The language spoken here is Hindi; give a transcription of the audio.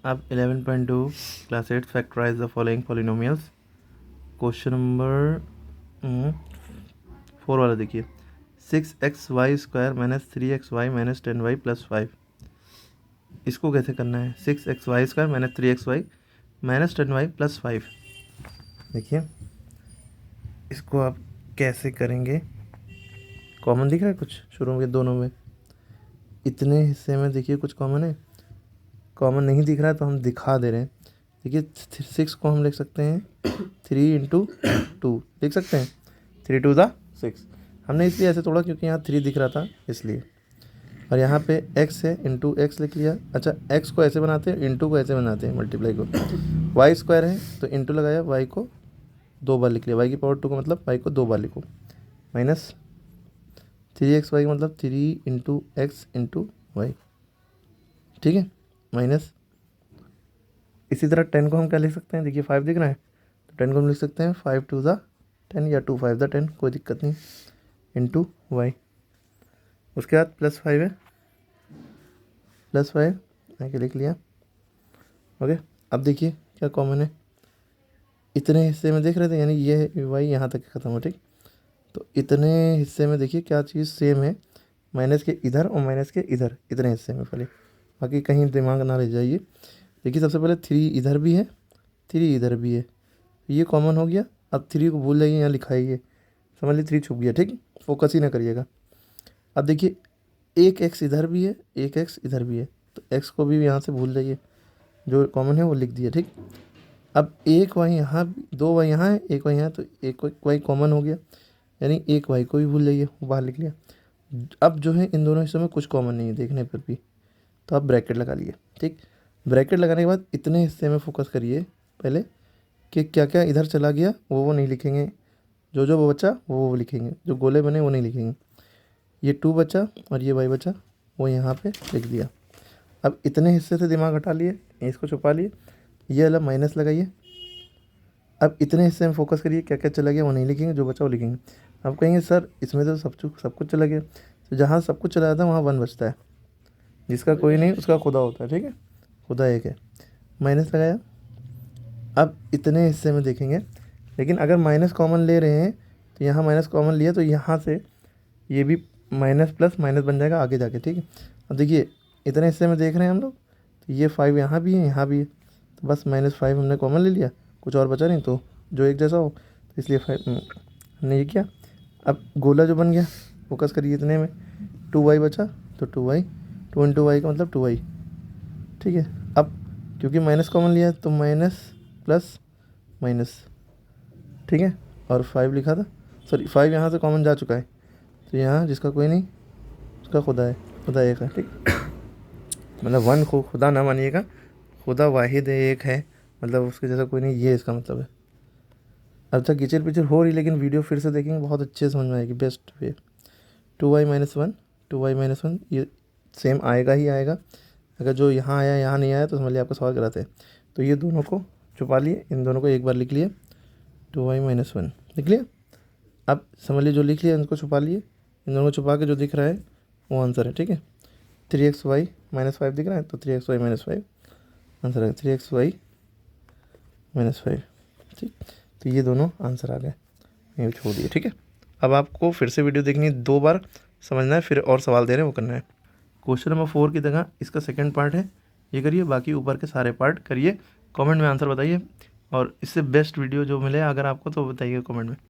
अब 11.2 class 8 factorise the following polynomials. Question number 4 वाला देखिए, 6xy² minus 3xy minus 10y plus 5। इसको कैसे करना है? 6xy² minus 3xy minus 10y plus 5। देखिए इसको आप कैसे करेंगे। कॉमन दिख रहा है कुछ शुरू के दोनों में? इतने हिस्से में देखिए कुछ कॉमन है? कॉमन नहीं दिख रहा है तो हम दिखा दे रहे हैं। देखिए 6 को हम लिख सकते हैं 3 इंटू 2 लिख सकते हैं, 3 टू द 6। हमने इसलिए ऐसे तोड़ा क्योंकि यहाँ 3 दिख रहा था इसलिए। और यहाँ पे x है, इंटू एक्स लिख लिया। अच्छा, x को ऐसे बनाते हैं, इंटू को ऐसे बनाते हैं, मल्टीप्लाई को। y² है तो इंटू लगाया, y को 2 बार लिख लिया, y की पावर 2 का मतलब y को 2 बार लिखो। माइनस 3xy का मतलब 3 इंटू एक्स इंटू वाई, ठीक है। माइनस इसी तरह 10 को हम क्या लिख सकते हैं? देखिए 5 दिख रहा है तो 10 को हम लिख सकते हैं 5 टू द 10 या 2 5 द 10, कोई दिक्कत नहीं, इंटू वाई। उसके बाद प्लस 5 है, प्लस 5 आके लिख लिया। ओके, अब देखिए क्या कॉमन है। इतने हिस्से में देख रहे थे, यानी ये वाई यहाँ तक ख़त्म हो, ठीक। तो इतने हिस्से में देखिए क्या चीज़ सेम है, माइनस के इधर और माइनस के इधर, इतने हिस्से में खाली, बाकी कहीं दिमाग ना ले जाइए। देखिए सबसे पहले 3 इधर भी है, 3 इधर भी है, ये कॉमन हो गया। अब 3 को भूल जाइए, यहाँ लिखा है ये, समझ लीजिए 3 छुप गया, ठीक। फोकस ही ना करिएगा। अब देखिए एक x इधर भी है, एक x इधर भी है, तो x को भी यहाँ से भूल जाइए, जो कॉमन है वो लिख दिया, ठीक। अब एक y यहाँ, 2 y यहाँ है, एक y यहाँ, तो एक y कॉमन हो गया, यानी एक y को भी भूल जाइए, वो बाहर लिख लिया। अब जो है इन दोनों हिस्सों में कुछ कॉमन नहीं है देखने पर भी, तो आप ब्रैकेट लगा लिए, ठीक। ब्रैकेट लगाने के बाद इतने हिस्से में फोकस करिए पहले कि क्या क्या इधर चला गया, वो नहीं लिखेंगे, जो जो वो बचा वो लिखेंगे, जो गोले बने वो नहीं लिखेंगे। ये 2 बचा और ये y बचा, वो यहाँ पे लिख दिया। अब इतने हिस्से से दिमाग हटा लिए, इसको छुपा लिए, ये वाला माइनस लगाइए। अब इतने हिस्से में फोकस करिए, क्या क्या चला गया वो नहीं लिखेंगे, जो बचा वो लिखेंगे। आप कहेंगे सर इसमें तो सब कुछ चला गया, तो जहाँ सब कुछ चला जाता है वहाँ 1 बचता है, जिसका कोई नहीं उसका खुदा होता है, ठीक है। खुदा एक है, माइनस लगाया। अब इतने हिस्से में देखेंगे, लेकिन अगर माइनस कॉमन ले रहे हैं तो यहाँ माइनस कॉमन लिया तो यहाँ से ये भी माइनस प्लस माइनस बन जाएगा आगे जाके, ठीक है। अब देखिए इतने हिस्से में देख रहे हैं हम लोग, तो ये 5 यहाँ भी है, यहाँ भी है, तो बस -5 हमने कॉमन ले लिया, कुछ और बचा नहीं, तो जो एक जैसा हो, तो इसलिए 5 हमने ये किया। अब गोला जो बन गया, फोकस करिए इतने में, 2y बचा तो 2y, 2 इंटू वाई का मतलब 2y, ठीक है। अब क्योंकि माइनस कॉमन लिया तो माइनस प्लस माइनस, ठीक है, और 5 लिखा था, सॉरी 5 यहाँ से कॉमन जा चुका है, तो यहाँ जिसका कोई नहीं उसका खुदा है, खुदा एक है, ठीक। मतलब 1 को खुदा ना मानिएगा, खुदा वाहिद एक है, मतलब उसके जैसा कोई नहीं, ये इसका मतलब है। अब तक कीचड़ पिचड़ हो रही, लेकिन वीडियो फिर से देखेंगे बहुत अच्छे समझ में आएगी, बेस्ट वे। 2y - 1, 2y - 1 ये सेम आएगा ही आएगा। अगर जो यहाँ आया यहाँ नहीं आया तो समझ लिया आपका सवाल गलत है। तो ये दोनों को छुपा लिए, इन दोनों को एक बार लिख लिए, 2y - 1 लिख लिया। अब समझ लीजिए जो लिख लिया इनको छुपा लिए, इन दोनों को छुपा के जो दिख रहा है वो आंसर है, ठीक है। 3xy - 5 दिख रहा है, तो 3xy - 5 आंसर है, 3xy - 5, ठीक। तो ये दोनों आंसर आ गए, ये छोड़ दिए, ठीक है। अब आपको फिर से वीडियो देखनी है, 2 बार समझना है, फिर और सवाल दे रहे हैं वो करना है। क्वेश्चन नंबर 4 की जगह इसका सेकंड पार्ट है, ये करिए, बाकी ऊपर के सारे पार्ट करिए, कमेंट में आंसर बताइए, और इससे बेस्ट वीडियो जो मिले अगर आपको तो बताइए कमेंट में।